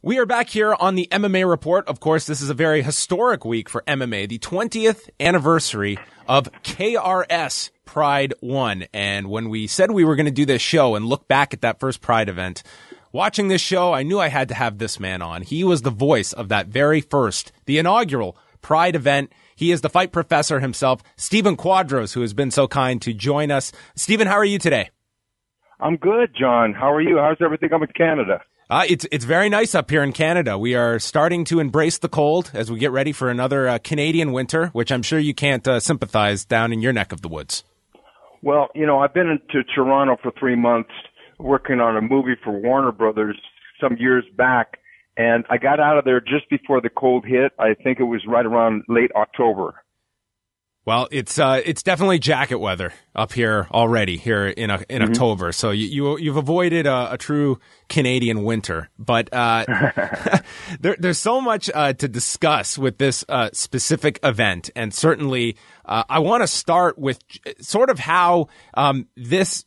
We are back here on the MMA Report. Of course, this is a very historic week for MMA, the 20th anniversary of KRS Pride 1. And when we said we were going to do this show and look back at that first Pride event, watching this show, I knew I had to have this man on. He was the voice of that very first, the inaugural Pride event. He is the fight professor himself, Stephen Quadros, who has been so kind to join us. Stephen, how are you today? I'm good, John. How are you? How's everything up in Canada? It's very nice up here in Canada. We are starting to embrace the cold as we get ready for another Canadian winter, which I'm sure you can't sympathize down in your neck of the woods. Well, you know, I've been into Toronto for 3 months working on a movie for Warner Brothers some years back, and I got out of there just before the cold hit. I think it was right around late October. Well, it's definitely jacket weather up here already here in October. So you've avoided a true Canadian winter, but there's so much to discuss with this specific event, and certainly I want to start with sort of how this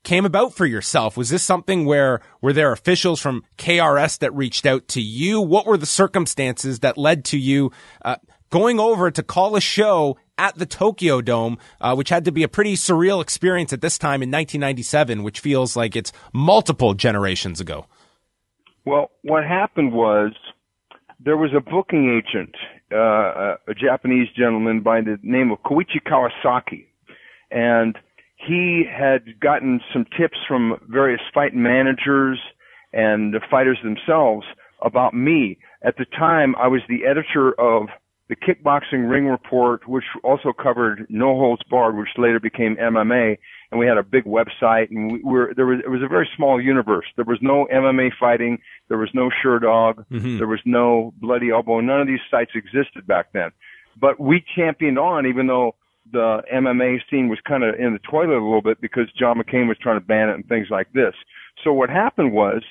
came about for yourself. Was this something were there officials from KRS that reached out to you? What were the circumstances that led to you going over to call a show at the Tokyo Dome, which had to be a pretty surreal experience at this time in 1997, which feels like it's multiple generations ago? Well, what happened was there was a booking agent, a Japanese gentleman by the name of Koichi Kawasaki, and he had gotten some tips from various fight managers and the fighters themselves about me. At the time, I was the editor of the Kickboxing Ring Report, which also covered No Holds Barred, which later became MMA, and we had a big website, and it was a very small universe. There was no MMA fighting, there was no Sherdog, there was no Bloody Elbow. None of these sites existed back then. But we championed on, even though the MMA scene was kind of in the toilet a little bit because John McCain was trying to ban it and things like this. So what happened was,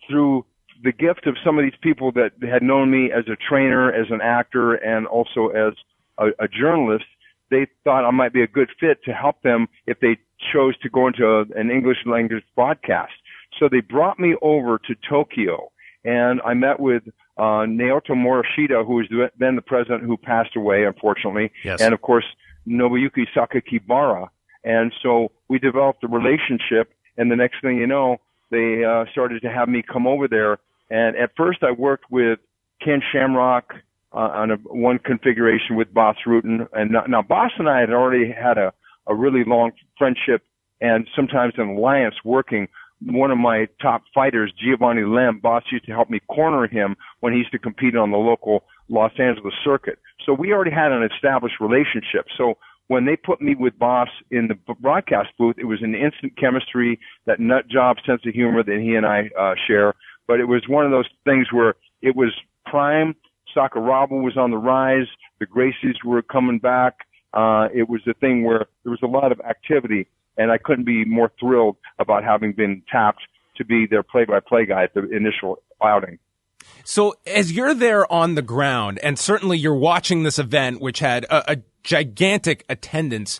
through the gift of some of these people that had known me as a trainer, as an actor, and also as a journalist, they thought I might be a good fit to help them if they chose to go into an English language broadcast. So they brought me over to Tokyo, and I met with Naoto Morishita, who was then the president, who passed away, unfortunately, yes, and of course Nobuyuki Sakakibara. And so we developed a relationship, and the next thing you know, they started to have me come over there. And at first I worked with Ken Shamrock on one configuration with Boss Rutan. And now Boss and I had already had a really long friendship and sometimes an alliance working. One of my top fighters, Giovanni Lem, Boss used to help me corner him when he used to compete on the local Los Angeles circuit. So we already had an established relationship. So when they put me with Boss in the broadcast booth, it was an instant chemistry, that nut job sense of humor that he and I share. But it was one of those things where it was prime. Sakuraba was on the rise. The Gracies were coming back. It was a thing where there was a lot of activity, and I couldn't be more thrilled about having been tapped to be their play-by-play guy at the initial outing. So as you're there on the ground, and certainly you're watching this event, which had a gigantic attendance,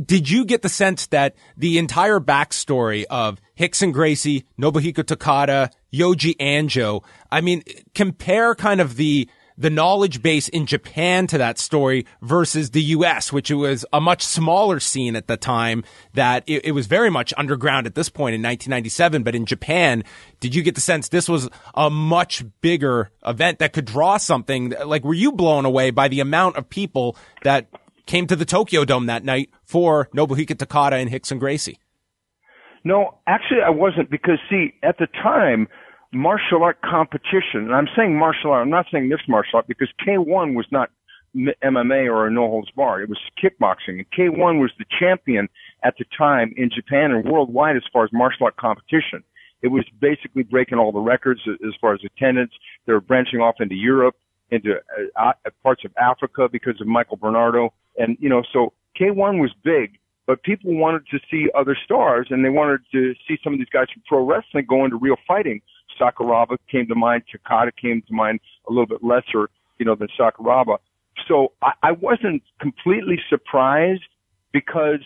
did you get the sense that the entire backstory of Rickson Gracie, Nobuhiko Takada, Yoji Anjo, I mean, compare kind of the knowledge base in Japan to that story versus the U.S., which was a much smaller scene at the time, that it was very much underground at this point in 1997. But in Japan, did you get the sense this was a much bigger event that could draw something? Like, were you blown away by the amount of people that came to the Tokyo Dome that night for Nobuhiko Takada and Rickson Gracie? No, actually I wasn't, because see, at the time, martial art competition, and I'm saying martial art, I'm not saying mixed martial art, because K1 was not MMA or a no holds barred. It was kickboxing. And K1 was the champion at the time in Japan and worldwide as far as martial art competition. It was basically breaking all the records as far as attendance. They were branching off into Europe, into parts of Africa because of Michael Bernardo. And, you know, so K1 was big, but people wanted to see other stars, and they wanted to see some of these guys from pro wrestling go into real fighting. Sakuraba came to mind. Takada came to mind, a little bit lesser, you know, than Sakuraba. So I wasn't completely surprised, because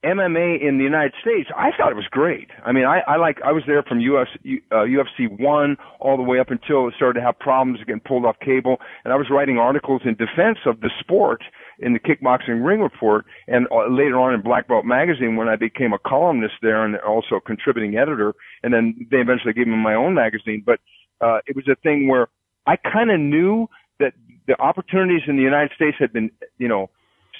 MMA in the United States, I thought it was great. I mean, I was there from UFC 1 all the way up until it started to have problems getting pulled off cable, and I was writing articles in defense of the sport in the Kickboxing Ring Report, and later on in Black Belt Magazine when I became a columnist there and also a contributing editor, and then they eventually gave me my own magazine. But it was a thing where I kind of knew that the opportunities in the United States had been,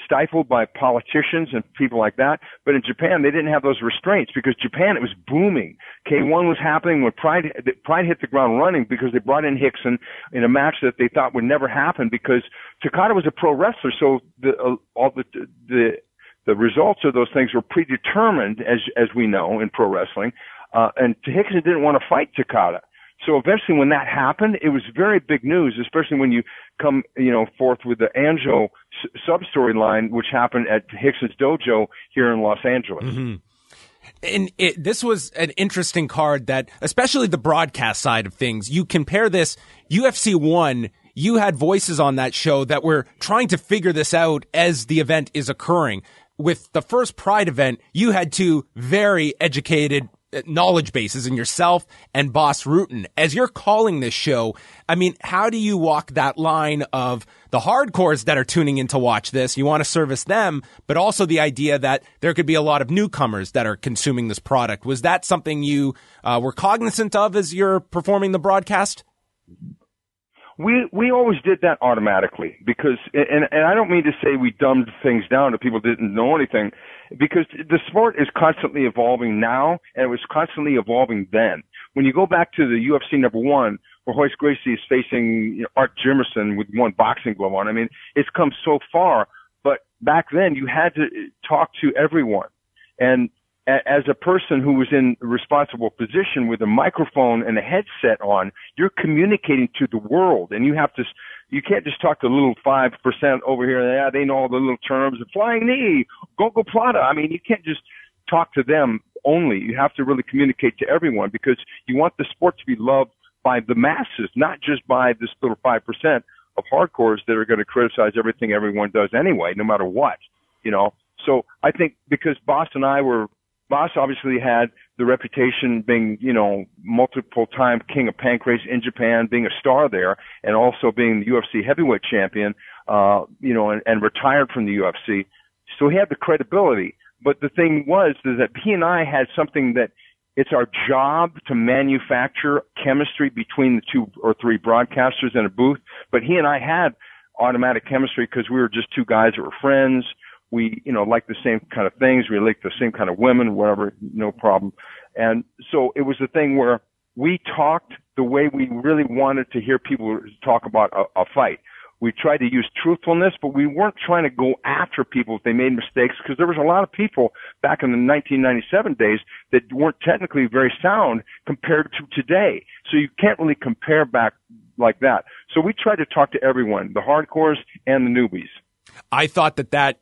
stifled by politicians and people like that. But in Japan, they didn't have those restraints because Japan, it was booming. K1 was happening when Pride hit the ground running because they brought in Hickson in a match that they thought would never happen because Takada was a pro wrestler. So all the results of those things were predetermined, as we know in pro wrestling. And Hickson didn't want to fight Takada. So eventually when that happened, it was very big news, especially when you come, forth with the Anjo sub-storyline, which happened at Hickson's dojo here in Los Angeles. Mm-hmm. And this was an interesting card that, especially the broadcast side of things, you compare this, UFC 1, you had voices on that show that were trying to figure this out as the event is occurring. With the first Pride event, you had two very educated knowledge bases in yourself and Boss Rutan. As you're calling this show, I mean, how do you walk that line of the hardcores that are tuning in to watch this? You want to service them, but also the idea that there could be a lot of newcomers that are consuming this product. Was that something you were cognizant of as you're performing the broadcast? We always did that automatically because, and I don't mean to say we dumbed things down to people who didn't know anything, because the sport is constantly evolving now, and it was constantly evolving then. When you go back to the UFC number 1, where Royce Gracie is facing Art Jimerson with one boxing glove on, I mean, it's come so far, but back then you had to talk to everyone. And as a person who was in a responsible position with a microphone and a headset on, you're communicating to the world, and you can't just talk to the little 5% over here. Yeah, they know all the little terms, flying knee, Gogo Plata. I mean, you can't just talk to them only. You have to really communicate to everyone because you want the sport to be loved by the masses, not just by this little 5% of hardcores that are going to criticize everything everyone does anyway, no matter what, So I think because Boss obviously had the reputation being, multiple time king of pancrase in Japan, being a star there, and also being the UFC heavyweight champion, and retired from the UFC. So he had the credibility. But the thing was is that he and I had something that it's our job to manufacture chemistry between the 2 or 3 broadcasters in a booth. But he and I had automatic chemistry because we were just 2 guys that were friends. We, like the same kind of things. We like the same kind of women, whatever, no problem. And so it was a thing where we talked the way we really wanted to hear people talk about a fight. We tried to use truthfulness, but we weren't trying to go after people if they made mistakes because there was a lot of people back in the 1997 days that weren't technically very sound compared to today. So you can't really compare back like that. So we tried to talk to everyone, the hardcores and the newbies. I thought that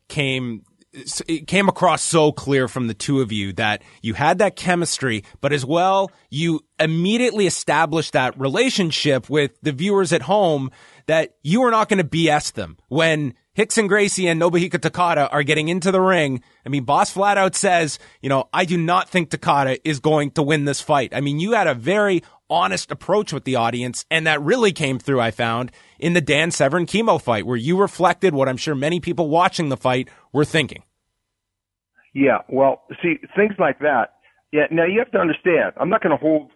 it came across so clear from the two of you that you had that chemistry, but as well, you immediately established that relationship with the viewers at home that you are not going to BS them. When Rickson Gracie and Nobuhiko Takada are getting into the ring, I mean, Boss flat out says, I do not think Takada is going to win this fight. I mean, you had a very honest approach with the audience, and that really came through, I found, in the Dan Severn chemo fight, where you reflected what I'm sure many people watching the fight were thinking. Yeah, well, see, things like that. Yeah, now you have to understand, I'm not going to hold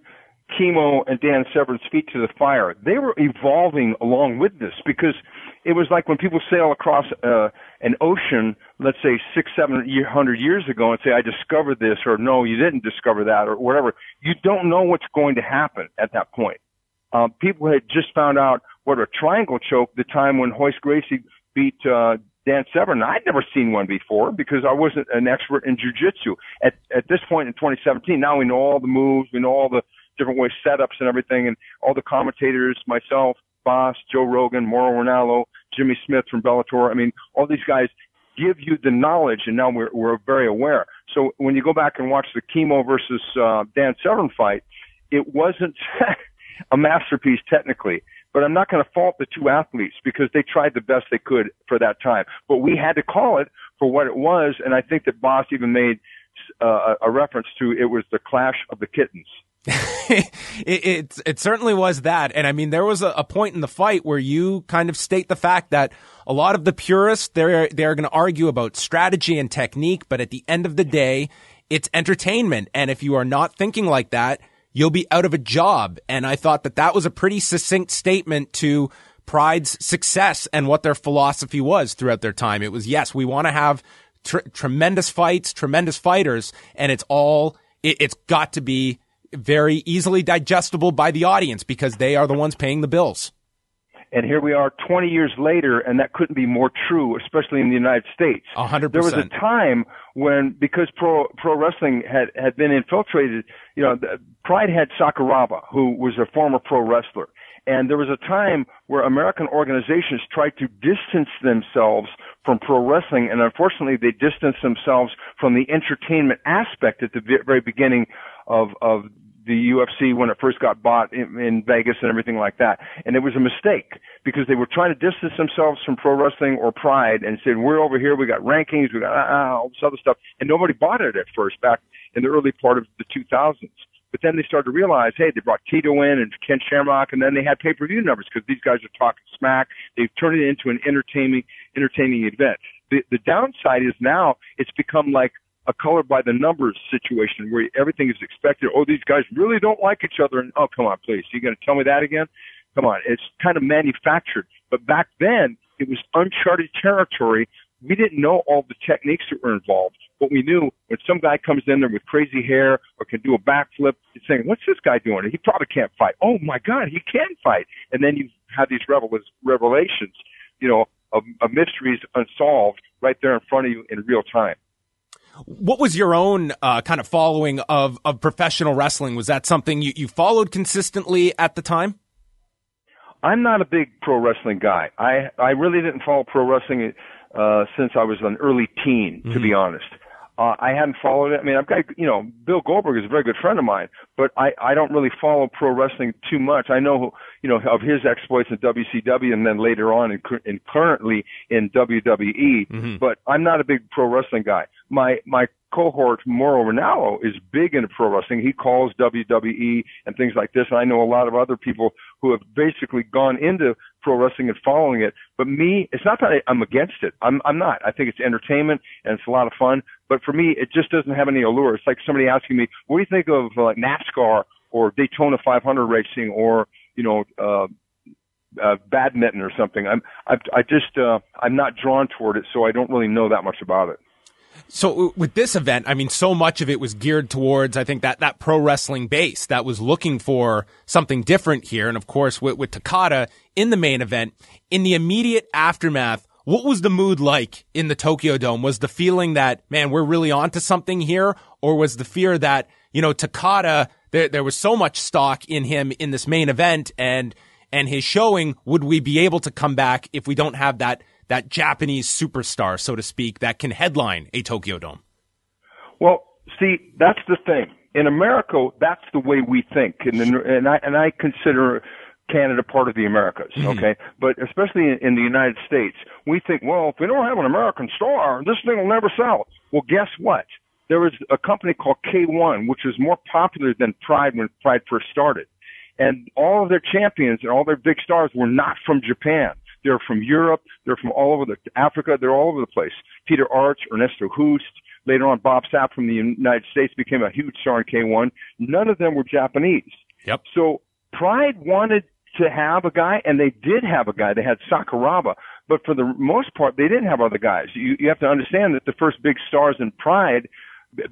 Chemo and Dan Severn's feet to the fire. They were evolving along with this because it was like when people sail across an ocean, let's say 600-700 years ago, and say, I discovered this, or no, you didn't discover that, or whatever. You don't know what's going to happen at that point. People had just found out what a triangle choke the time when Royce Gracie beat Dan Severn. I'd never seen one before because I wasn't an expert in jiu-jitsu. At this point in 2017, now we know all the moves, we know all the different ways, setups and everything, and all the commentators, myself, Boss, Joe Rogan, Mauro Ranallo, Jimmy Smith from Bellator. I mean, all these guys give you the knowledge, and now we're very aware. So when you go back and watch the Chemo versus Dan Severn fight, it wasn't a masterpiece technically, but I'm not going to fault the two athletes because they tried the best they could for that time. But we had to call it for what it was. And I think that Boss even made a reference to it was the Clash of the Kittens. It certainly was that. And I mean, there was a point in the fight where you kind of state the fact that a lot of the purists, they're going to argue about strategy and technique, but at the end of the day, it's entertainment. And if you are not thinking like that, you'll be out of a job. And I thought that was a pretty succinct statement to Pride's success and what their philosophy was throughout their time. It was, yes, we want to have tremendous fights, tremendous fighters, and it's got to be very easily digestible by the audience because they are the ones paying the bills. And here we are 20 years later, and that couldn't be more true, especially in the United States. 100%. There was a time when, because pro wrestling had been infiltrated, Pride had Sakuraba, who was a former pro wrestler. And there was a time where American organizations tried to distance themselves from pro wrestling, and unfortunately they distanced themselves from the entertainment aspect at the very beginning of the UFC when it first got bought in Vegas and everything like that. And it was a mistake because they were trying to distance themselves from pro wrestling or Pride and said, we're over here, we got rankings, we got all this other stuff. And nobody bought it at first back in the early part of the 2000s. But then they started to realize, hey, they brought Tito in and Ken Shamrock, and then they had pay-per-view numbers because these guys are talking smack. They've turned it into an entertaining event. The downside is now it's become like a color by the numbers situation where everything is expected. Oh, these guys really don't like each other. And oh, come on, please. You going to tell me that again? Come on. It's kind of manufactured. But back then, it was uncharted territory. We didn't know all the techniques that were involved. But we knew when some guy comes in there with crazy hair or can do a backflip, it's saying, what's this guy doing? He probably can't fight. Oh, my God, he can fight. And then you have these revelations, of mysteries unsolved right there in front of you in real time. What was your own kind of following of professional wrestling? Was that something you followed consistently at the time? I'm not a big pro wrestling guy. I really didn't follow pro wrestling since I was an early teen, to be honest. I hadn't followed it. I mean, I've got, Bill Goldberg is a very good friend of mine, but I don't really follow pro wrestling too much. I know, of his exploits in WCW and then later on and currently in WWE, but I'm not a big pro wrestling guy. My cohort, Mauro Ranallo, is big into pro wrestling. He calls WWE and things like this. And I know a lot of other people who have basically gone into pro wrestling and following it. But me, it's not that I'm against it. I'm not. I think it's entertainment and it's a lot of fun. But for me, it just doesn't have any allure. It's like somebody asking me, what do you think of NASCAR or Daytona 500 racing or, badminton or something? I'm not drawn toward it, so I don't really know that much about it. So with this event, I mean, so much of it was geared towards, I think, that pro wrestling base that was looking for something different here. And of course, with Takada in the main event, in the immediate aftermath, what was the mood like in the Tokyo Dome? Was the feeling that, man, we're really onto something here? Or was the fear that, Takada, there was so much stock in him in this main event and his showing, would we be able to come back if we don't have that Japanese superstar, so to speak, that can headline a Tokyo Dome? Well, see, that's the thing. In America, that's the way we think, and I consider Canada part of the Americas, okay? But especially in the United States, we think, well, if we don't have an American star, this thing will never sell. Well, guess what? There was a company called K1, which was more popular than Pride when Pride first started. And all of their champions and all their big stars were not from Japan. They're from Europe. They're from all over Africa. They're all over the place. Peter Arch, Ernesto Hoost. Later on, Bob Sapp from the United States became a huge star in K1. None of them were Japanese. Yep. So Pride wanted to have a guy, and they did have a guy. They had Sakuraba. But for the most part, they didn't have other guys. You have to understand that the first big stars in Pride,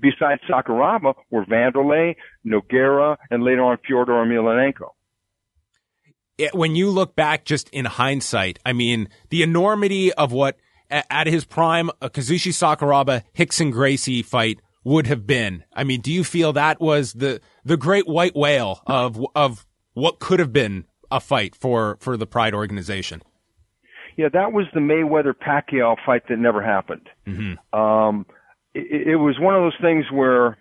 besides Sakuraba, were Vanderlei, Nogueira, and later on Fyodor Emelianenko. When you look back just in hindsight, I mean, the enormity of what at his prime, a Kazushi Sakuraba, Rickson Gracie fight would have been. I mean, do you feel that was the great white whale of what could have been a fight for the Pride organization? Yeah, that was the Mayweather-Pacquiao fight that never happened. Mm-hmm. It was one of those things where,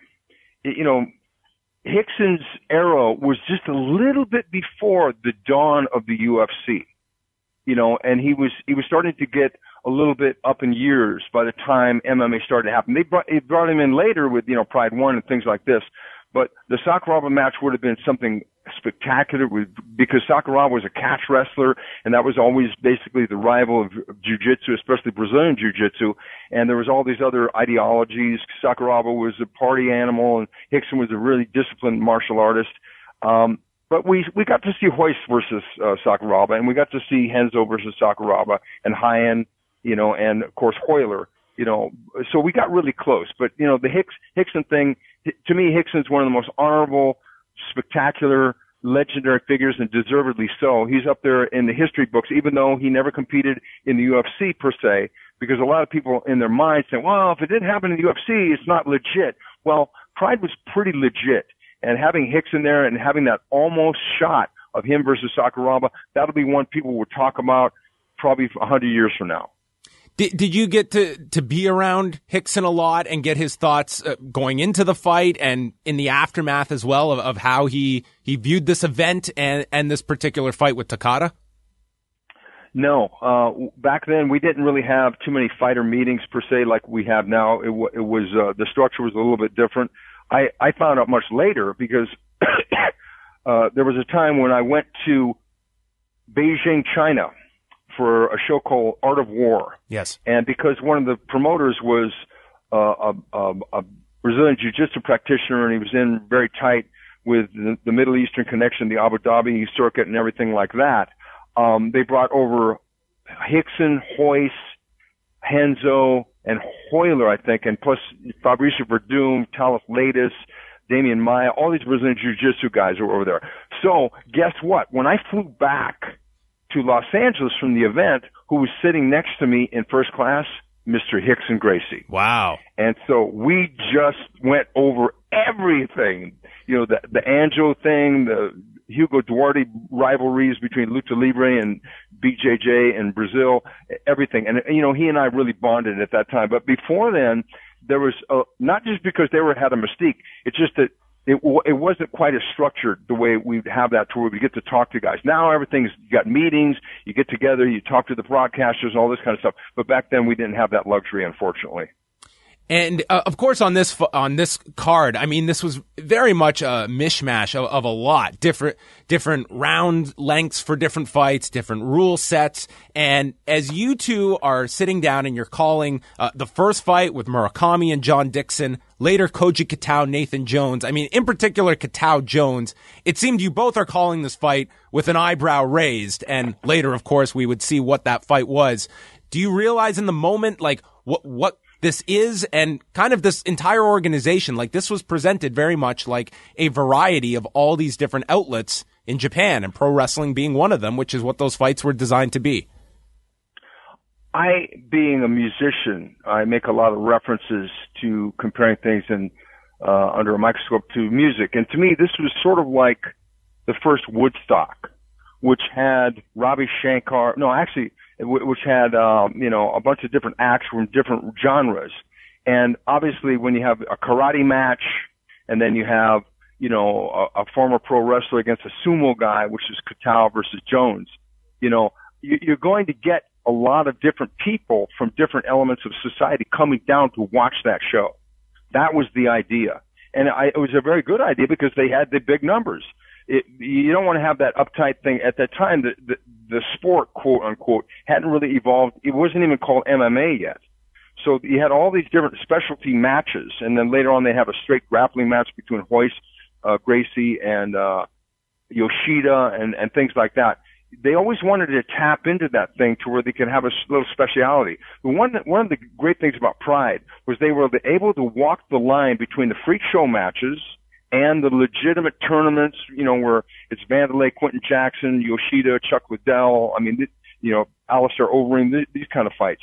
Rickson's era was just a little bit before the dawn of the UFC. and he was starting to get a little bit up in years by the time MMA started to happen. They brought him in later with, Pride 1 and things like this. But the Sakuraba match would have been something spectacular because Sakuraba was a catch wrestler, and that was always basically the rival of jiu-jitsu, especially Brazilian jiu-jitsu. And there was all these other ideologies. Sakuraba was a party animal, and Rickson was a really disciplined martial artist. But we got to see Hoist versus Sakuraba, and we got to see Henzo versus Sakuraba, and Hyen, and of course Hoyler. So we got really close. But the Rickson thing, to me, Rickson's one of the most honorable, spectacular, legendary figures, and deservedly so. He's up there in the history books, even though he never competed in the UFC per se, because a lot of people in their minds say, well, if it didn't happen in the UFC, it's not legit. Well, Pride was pretty legit, and having Rickson there and having that almost shot of him versus Sakuraba, that'll be one people will talk about probably 100 years from now. Did you get to be around Rickson a lot and get his thoughts going into the fight and in the aftermath as well of how he viewed this event and this particular fight with Takada? No. Back then we didn't really have too many fighter meetings per se like we have now. It was the structure was a little bit different. I found out much later because there was a time when I went to Beijing, China, for a show called Art of War. Yes. And because one of the promoters was a Brazilian jiu-jitsu practitioner, and he was in very tight with the Middle Eastern connection, the Abu Dhabi circuit and everything like that, they brought over Rickson, Hoist, Henzo, and Hoyler, I think, and plus Fabricio Verdum, Talis Latis, Damian Maia, all these Brazilian jiu-jitsu guys were over there. So guess what? When I flew back to Los Angeles from the event, who was sitting next to me in first class? Mr. Rickson Gracie. Wow. And so we just went over everything. The Anjo thing, the Hugo Duarte rivalries between Lucha Libre and BJJ in Brazil, everything. And, he and I really bonded at that time. But before then, there was, not just because they had a mystique, it's just that it wasn't quite as structured the way we have that to where we get to talk to guys. Now everything's, you got meetings, you get together, you talk to the broadcasters, all this kind of stuff. But back then we didn't have that luxury, unfortunately. And of course, on this card, I mean, this was very much a mishmash of a lot different round lengths for different fights, different rule sets. And as you two are sitting down and you're calling the first fight with Murakami and John Dixon, later Koji Kitao, Nathan Jones. I mean, in particular, Kitao Jones. It seemed you both are calling this fight with an eyebrow raised. And later, of course, we would see what that fight was. Do you realize in the moment, like what this is, and kind of this entire organization, like this was presented very much like a variety of all these different outlets in Japan, and pro wrestling being one of them, which is what those fights were designed to be? Being a musician, I make a lot of references to comparing things under a microscope to music. And to me, this was sort of like the first Woodstock, which had Ravi Shankar, which had, a bunch of different acts from different genres. And obviously when you have a karate match and then you have, a former pro wrestler against a sumo guy, which is Kitao versus Jones, you're going to get a lot of different people from different elements of society coming down to watch that show. That was the idea. And it was a very good idea because they had the big numbers. You don't want to have that uptight thing. At that time, the sport, quote unquote, hadn't really evolved. It wasn't even called MMA yet. So you had all these different specialty matches, and then later on they have a straight grappling match between Hoist, Gracie, and Yoshida, and things like that. They always wanted to tap into that thing to where they could have a little speciality. But one of the great things about Pride was they were able to walk the line between the freak show matches and the legitimate tournaments, where it's Vanderlei, Quentin Jackson, Yoshida, Chuck Liddell, Alistair Overeem, these kind of fights.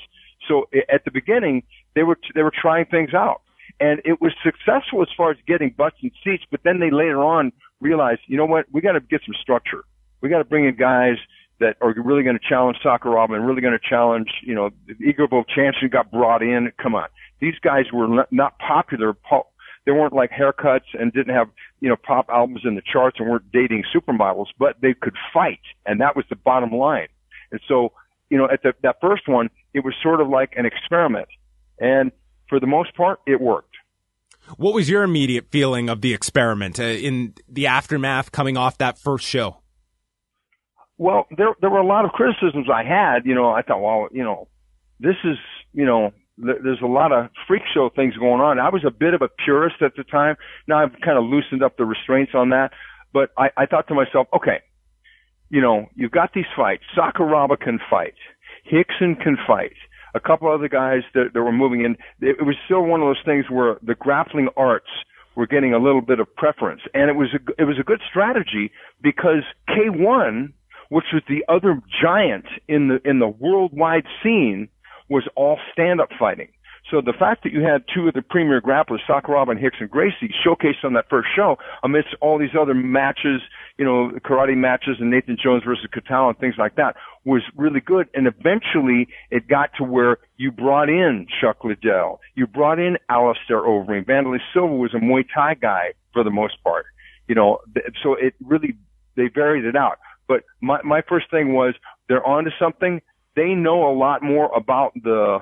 So at the beginning, they were trying things out. And it was successful as far as getting butts and seats, but then they later on realized, you know what, we got to get some structure. We got to bring in guys that are really going to challenge Sakuraba and really going to challenge, Igor Vovchanchyn got brought in. Come on. These guys were not popular. They weren't like haircuts and didn't have, pop albums in the charts and weren't dating supermodels, but they could fight. And that was the bottom line. And so, at that first one, it was sort of like an experiment. And for the most part, it worked. What was your immediate feeling of the experiment in the aftermath coming off that first show? Well, there were a lot of criticisms I had. I thought, well, this is, there's a lot of freak show things going on. I was a bit of a purist at the time. Now I've kind of loosened up the restraints on that. But I thought to myself, okay, you've got these fights. Sakuraba can fight. Hickson can fight. A couple other guys that were moving in. It was still one of those things where the grappling arts were getting a little bit of preference. And it was a good strategy because K1, which was the other giant in the worldwide scene, was all stand-up fighting. So the fact that you had two of the premier grapplers, Sakuraba and Hickson Gracie, showcased on that first show amidst all these other matches, karate matches and Nathan Jones versus Katawa and things like that, was really good. And eventually it got to where you brought in Chuck Liddell, you brought in Alistair Overeem. Vanderlei Silva was a Muay Thai guy for the most part, so it really, they varied it out. But my first thing was, they're onto something. They know a lot more about the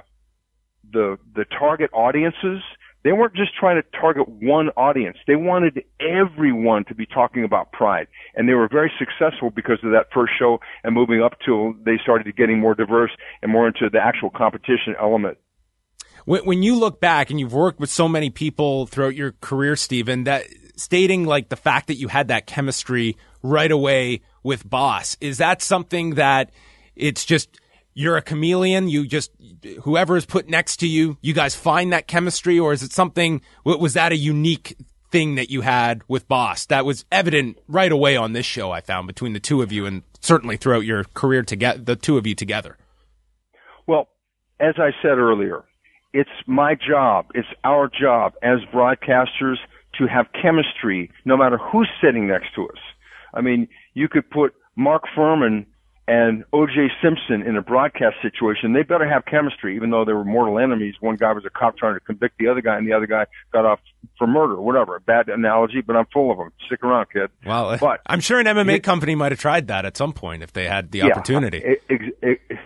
target audiences. They weren't just trying to target one audience. They wanted everyone to be talking about Pride. And they were very successful because of that first show, and moving up till they started getting more diverse and more into the actual competition element. When you look back, and you've worked with so many people throughout your career, Stephen, that stating like the fact that you had that chemistry right away with Boss, is that something that it's just, you're a chameleon, whoever is put next to you, you guys find that chemistry? Or is it something, was that a unique thing that you had with Boss that was evident right away on this show, I found, between the two of you, and certainly throughout your career together, the two of you together? Well, as I said earlier, it's my job, it's our job as broadcasters to have chemistry no matter who's sitting next to us. I mean, you could put Mark Furman and O.J. Simpson in a broadcast situation. They better have chemistry, even though they were mortal enemies. One guy was a cop trying to convict the other guy, and the other guy got off for murder, whatever. A bad analogy, but I'm full of them. Stick around, kid. Well, but I'm sure an MMA company might have tried that at some point if they had the opportunity.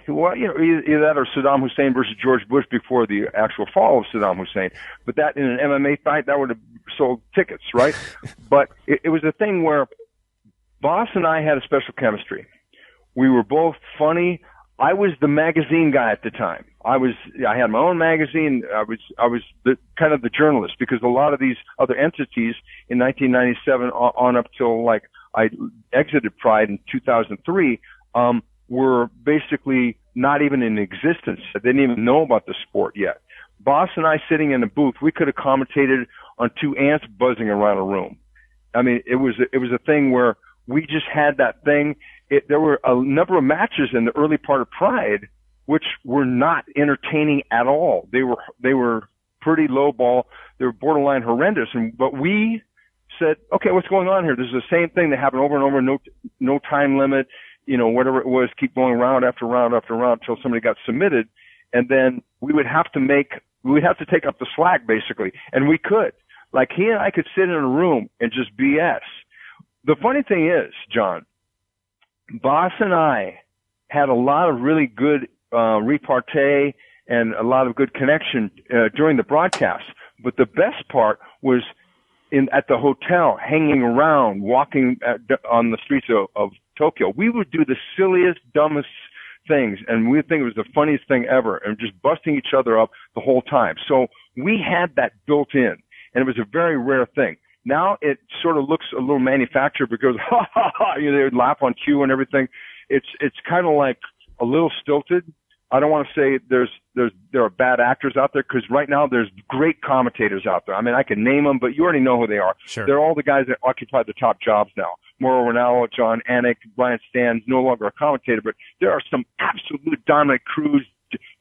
Well, either that or Saddam Hussein versus George Bush before the actual fall of Saddam Hussein. But that, in an MMA fight, that would have sold tickets, right? But it was a thing where Boss and I had a special chemistry. We were both funny. I was the magazine guy at the time. I had my own magazine. I was kind of the journalist, because a lot of these other entities in 1997 on up till like I exited Pride in 2003, were basically not even in existence. I didn't even know about the sport yet. Boss and I sitting in a booth, we could have commentated on two ants buzzing around a room. I mean, it was a thing where we just had that thing. There were a number of matches in the early part of Pride which were not entertaining at all. They were pretty low ball. They were borderline horrendous. But we said, okay, what's going on here? This is the same thing that happened over and over. No time limit. Whatever it was, keep going round after round after round until somebody got submitted, and then we would have to take up the slack basically, and we could. Like, he and I could sit in a room and just BS. The funny thing is, John, Boss and I had a lot of really good repartee and a lot of good connection during the broadcast. But the best part was at the hotel, hanging around, walking on the streets of Tokyo. We would do the silliest, dumbest things, and we think it was the funniest thing ever, and just busting each other up the whole time. So we had that built in, and it was a very rare thing. Now it sort of looks a little manufactured because, ha ha ha, they would laugh on cue and everything. It's kind of like a little stilted. I don't want to say there are bad actors out there, because right now there's great commentators out there. I mean, I can name them, but you already know who they are. Sure. They're all the guys that occupy the top jobs now. Mauro Ranallo, John Anik, Brian Stan, no longer a commentator, but there are some absolute Dominic Cruz,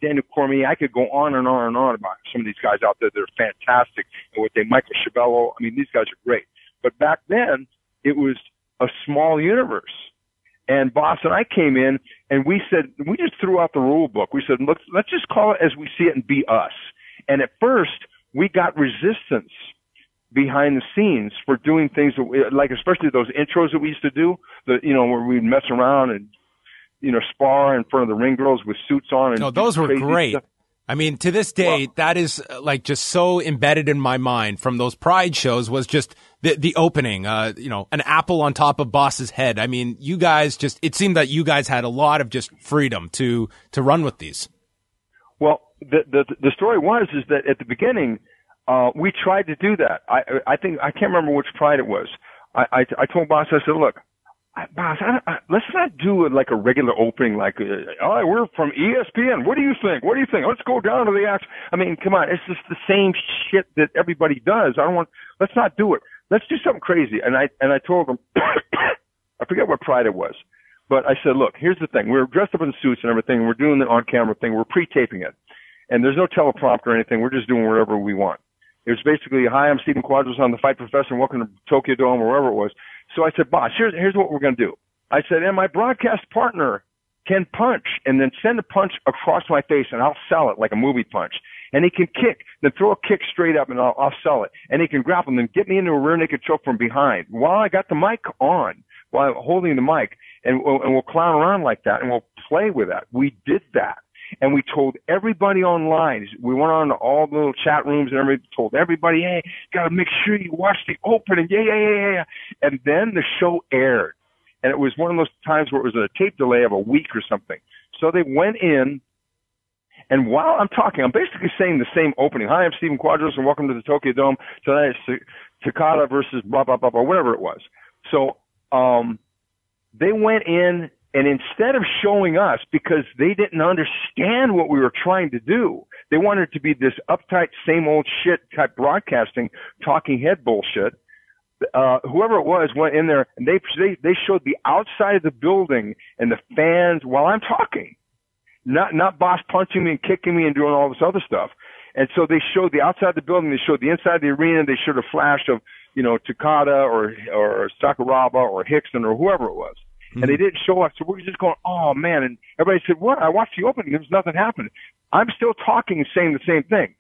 Daniel Cormier. I could go on and on and on about some of these guys out there that are fantastic. And with Michael Chiavello, I mean, these guys are great. But back then, it was a small universe. And Boss and I came in, and we just threw out the rule book. We said, look, let's just call it as we see it and be us. And at first, we got resistance behind the scenes for doing things that like, especially those intros that we used to do, where we'd mess around and spar in front of the ring girls with suits on. And no, those were great. Stuff. I mean, to this day, that is like just so embedded in my mind from those Pride shows was just the opening, an apple on top of Boss's head. I mean, you guys it seemed that you guys had a lot of just freedom to run with these. Well, the story is that at the beginning, we tried to do that. I think, I can't remember which Pride it was. I told Boss, I said, look, Boss, let's not do it like a regular opening, like, we're from ESPN. What do you think? Let's go down to the action. I mean, come on. It's just the same shit that everybody does. Let's not do it. Let's do something crazy. And I told them, I forget what Pride it was, but I said, look, here's the thing. We're dressed up in suits and everything. And we're doing the on-camera thing. We're pre-taping it. And there's no teleprompter or anything. We're just doing whatever we want. It was basically, hi, I'm Stephen Quadros. I'm the Fight Professor, and welcome to Tokyo Dome, or wherever it was. So I said, Boss, here's what we're going to do. I said, and my broadcast partner can punch and then send a punch across my face, and I'll sell it like a movie punch. And he can kick, then throw a kick straight up, and I'll sell it. And he can grapple and then get me into a rear naked choke from behind while I got the mic on, while I'm holding the mic. And we'll clown around like that, and we'll play with that. We did that. And we told everybody online. We went on to all the little chat rooms and everybody told everybody, hey, got to make sure you watch the opening. Yeah. And then the show aired. And it was one of those times where it was a tape delay of a week or something. So they went in, and while I'm talking, I'm basically saying the same opening. Hi, I'm Stephen Quadros, and welcome to the Tokyo Dome. Tonight it's Takada versus blah, blah, blah, blah, whatever it was. So they went in, and instead of showing us, because they didn't understand what we were trying to do, they wanted it to be this uptight, same old shit type broadcasting, talking head bullshit. Whoever it was went in there, and they showed the outside of the building and the fans while I'm talking. Not Boss punching me and kicking me and doing all this other stuff. And so they showed the outside of the building, they showed the inside of the arena, they showed a flash of, Takada or Sakuraba or Hickson or whoever it was. And they didn't show us, so we're just going, oh man. And everybody said, what? I watched the opening, there was nothing happening. I'm still talking and saying the same thing.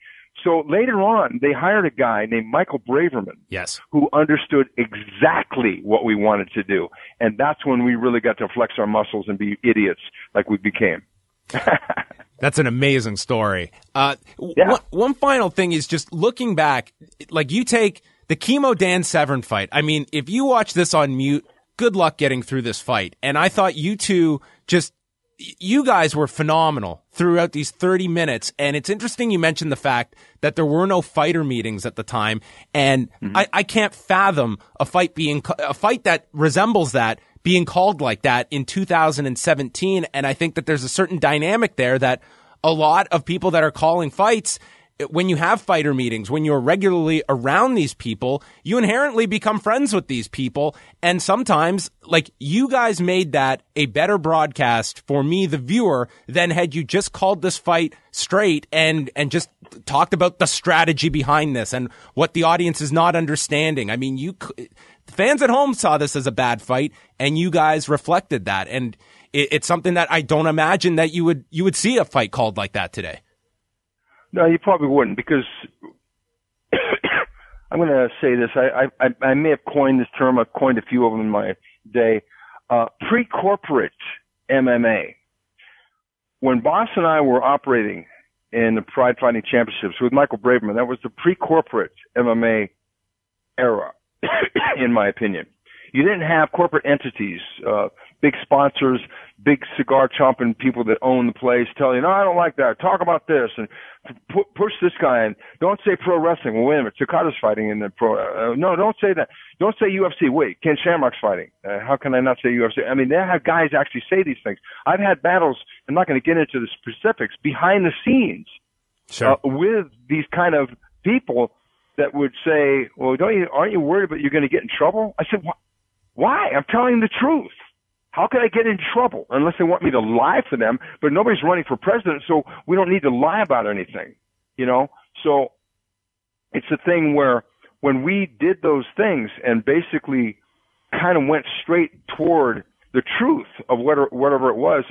So later on, they hired a guy named Michael Braverman. Yes. Who understood exactly what we wanted to do. And that's when we really got to flex our muscles and be idiots like we became. That's an amazing story. Yeah. One final thing is just looking back, like you take the Chemo Dan Severn fight. I mean, if you watch this on mute, good luck getting through this fight. And I thought you guys were phenomenal throughout these 30 minutes. And it's interesting you mentioned the fact that there were no fighter meetings at the time. And I can't fathom a fight that resembles that being called like that in 2017. And I think that there's a certain dynamic there that a lot of people that are calling fights, when you have fighter meetings, when you're regularly around these people, you inherently become friends with these people. And sometimes, like, you guys made that a better broadcast for me, the viewer, than had you just called this fight straight and just talked about the strategy behind this and what the audience is not understanding. I mean, fans at home saw this as a bad fight, and you guys reflected that. And it's something that I don't imagine that you would see a fight called like that today. No, you probably wouldn't, because I'm going to say this. I may have coined this term. I've coined a few of them in my day. Pre-corporate MMA. When Boss and I were operating in the Pride Fighting Championships with Michael Braverman, that was the pre-corporate MMA era, in my opinion. You didn't have corporate entities, big sponsors, big cigar chomping people that own the place tell you, no, I don't like that. Talk about this and push this guy and don't say pro wrestling. Well, wait a minute. Takada's fighting in the pro. No, don't say that. Don't say UFC. Wait, Ken Shamrock's fighting. How can I not say UFC? I mean, they have guys actually say these things. I've had battles. I'm not going to get into the specifics behind the scenes with these kind of people that would say, well, aren't you worried about you're going to get in trouble? I said, why? I'm telling the truth. How can I get in trouble unless they want me to lie for them? But nobody's running for president, so we don't need to lie about anything, So it's a thing where when we did those things and basically kind of went straight toward the truth of whatever it was,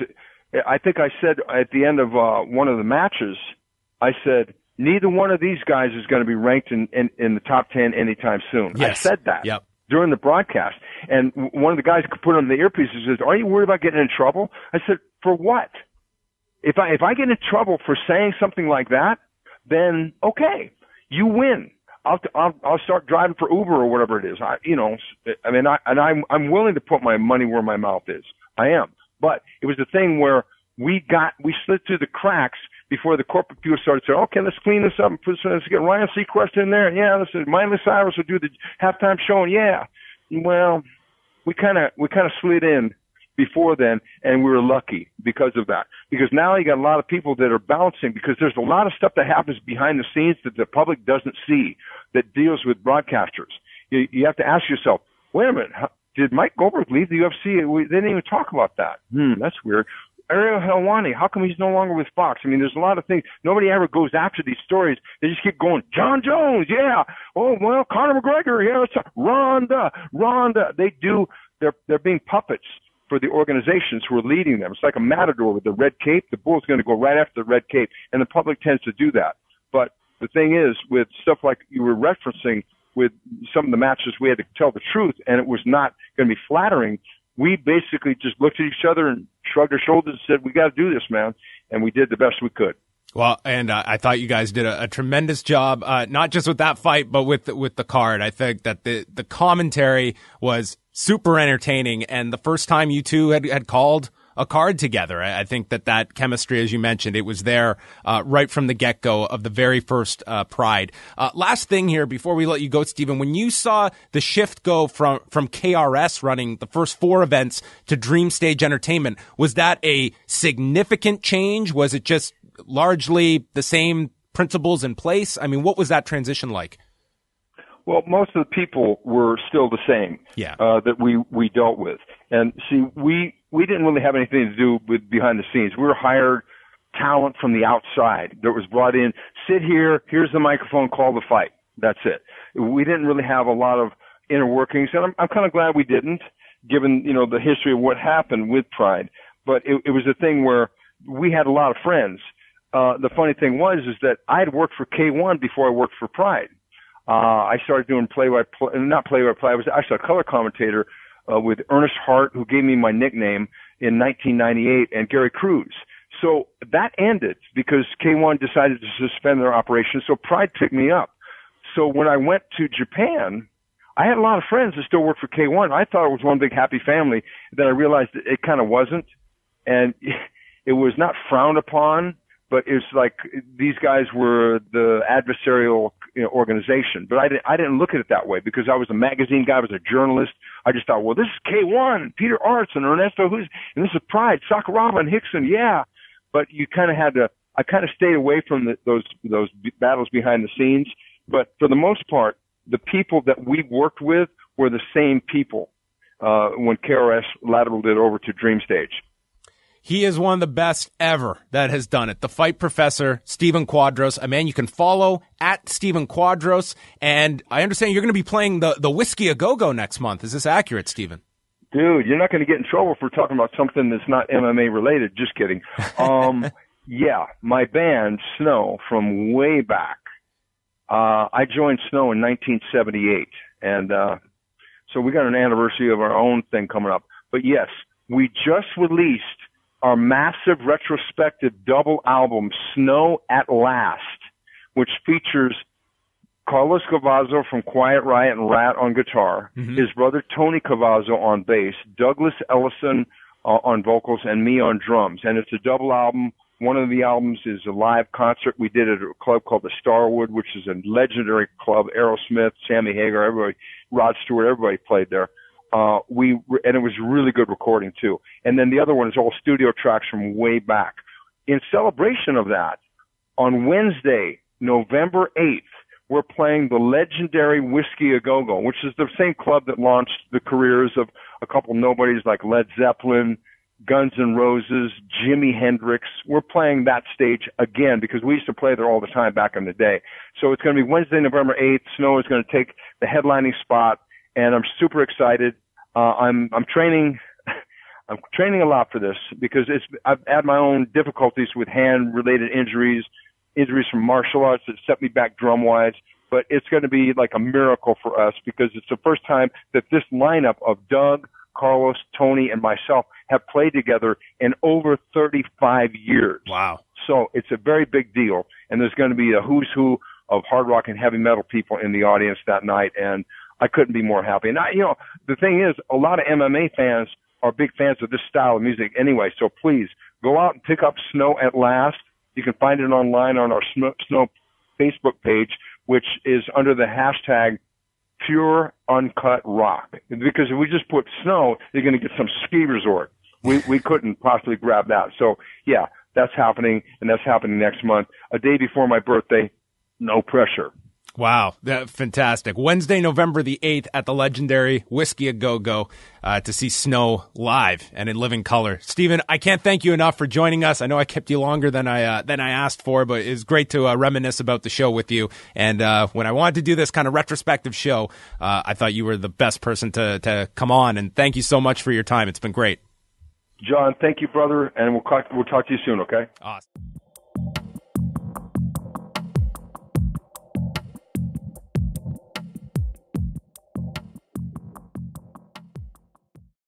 I think I said at the end of one of the matches, I said, neither one of these guys is going to be ranked in the top 10 anytime soon. Yes. I said that. Yep. during the broadcast. And one of the guys put on the earpiece and says, "Are you worried about getting in trouble?" I said, "For what? If I get in trouble for saying something like that, then okay, you win. I'll start driving for Uber or whatever it is. I'm willing to put my money where my mouth is. I am. But it was the thing where we slid through the cracks before the corporate people started saying, "Okay, let's clean this up and let's get Ryan Seacrest in there. Yeah, listen, Miley Cyrus will do the halftime show." And yeah, well, we kind of slid in before then, and we were lucky because of that. Because now you got a lot of people that are bouncing, because there's a lot of stuff that happens behind the scenes that the public doesn't see that deals with broadcasters. You have to ask yourself, wait a minute, did Mike Goldberg leave the UFC? They didn't even talk about that. That's weird. Ariel Helwani, how come he's no longer with Fox? I mean, there's a lot of things. Nobody ever goes after these stories. They just keep going. John Jones, yeah. Oh, well, Conor McGregor, yeah. Ronda. They're being puppets for the organizations who are leading them. It's like a matador with the red cape. The bull's going to go right after the red cape, and the public tends to do that. But the thing is, with stuff like you were referencing, with some of the matches, we had to tell the truth, and it was not going to be flattering. We basically just looked at each other and shrugged our shoulders and said, "We got to do this, man," and we did the best we could. Well, and I thought you guys did a tremendous job, not just with that fight, but with the card. I think that the commentary was super entertaining, and the first time you two had called a card together, I think that chemistry, as you mentioned, it was there right from the get-go of the very first Pride. Last thing here before we let you go, Stephen, when you saw the shift go from KRS running the first 4 events to Dream Stage Entertainment, was that a significant change? Was it just largely the same principles in place? I mean, what was that transition like? Well, most of the people were still the same. Yeah. That we dealt with. And see, we didn't really have anything to do with behind the scenes. We were hired talent from the outside that was brought in. Sit here, here's the microphone, call the fight. That's it. We didn't really have a lot of inner workings, and I'm kind of glad we didn't, given, the history of what happened with Pride. But it was a thing where we had a lot of friends. The funny thing is that I had worked for K1 before I worked for Pride. I started doing not play-by-play. I was actually a color commentator with Ernest Hart, who gave me my nickname in 1998, and Gary Cruz. So that ended because K1 decided to suspend their operation, so Pride picked me up. So when I went to Japan, I had a lot of friends that still worked for K1. I thought it was one big happy family. Then I realized that it kind of wasn't, and it was not frowned upon, but it's like these guys were the adversarial organization. But I didn't look at it that way because I was a magazine guy, I was a journalist. I just thought, well, this is K1, Peter Arts and Ernesto and this is Pride, Sakuraba and Hickson, yeah. But you kind of had to. I kind of stayed away from those battles behind the scenes. But for the most part, the people that we worked with were the same people when KRS lateraled it over to Dream Stage. He is one of the best ever that has done it. The Fight Professor, Stephen Quadros, a man you can follow at Stephen Quadros. And I understand you're going to be playing the Whiskey A Go-Go next month. Is this accurate, Stephen? Dude, you're not going to get in trouble for talking about something that's not MMA related. Just kidding. Yeah, my band, Snow, from way back. I joined Snow in 1978. And so we got an anniversary of our own thing coming up. But yes, we just released our massive retrospective double album, Snow at Last, which features Carlos Cavazzo from Quiet Riot and Rat on guitar, his brother Tony Cavazzo on bass, Douglas Ellison on vocals, and me on drums. And it's a double album. One of the albums is a live concert we did at a club called the Starwood, which is a legendary club. Aerosmith, Sammy Hagar, everybody, Rod Stewart, everybody played there. And it was really good recording too. And then the other one is all studio tracks from way back. In celebration of that, on Wednesday, November 8th, we're playing the legendary Whiskey A Go-Go, which is the same club that launched the careers of a couple nobodies like Led Zeppelin, Guns N' Roses, Jimi Hendrix. We're playing that stage again because we used to play there all the time back in the day. So it's going to be Wednesday, November 8th. Snow is going to take the headlining spot. And I'm super excited. I'm training. I'm training a lot for this because I've had my own difficulties with hand-related injuries from martial arts that set me back drum-wise. but it's going to be like a miracle for us because it's the first time that this lineup of Doug, Carlos, Tony, and myself have played together in over 35 years. Wow. So it's a very big deal, and there's going to be a who's who of hard rock and heavy metal people in the audience that night, and I couldn't be more happy. And the thing is, a lot of MMA fans are big fans of this style of music anyway, so please go out and pick up Snow at Last. You can find it online on our Snow Facebook page, which is under the hashtag Pure Uncut Rock. Because if we just put Snow, you're going to get some ski resort. We couldn't possibly grab that. So, yeah, that's happening, and that's happening next month. A day before my birthday, no pressure. Wow, fantastic. Wednesday, November the 8th at the legendary Whiskey A Go-Go to see Snow live and in living color. Stephen, I can't thank you enough for joining us. I know I kept you longer than I asked for, but it's great to reminisce about the show with you. And when I wanted to do this kind of retrospective show, I thought you were the best person to come on. And thank you so much for your time. It's been great. John, thank you, brother, and we'll talk to you soon, okay? Awesome.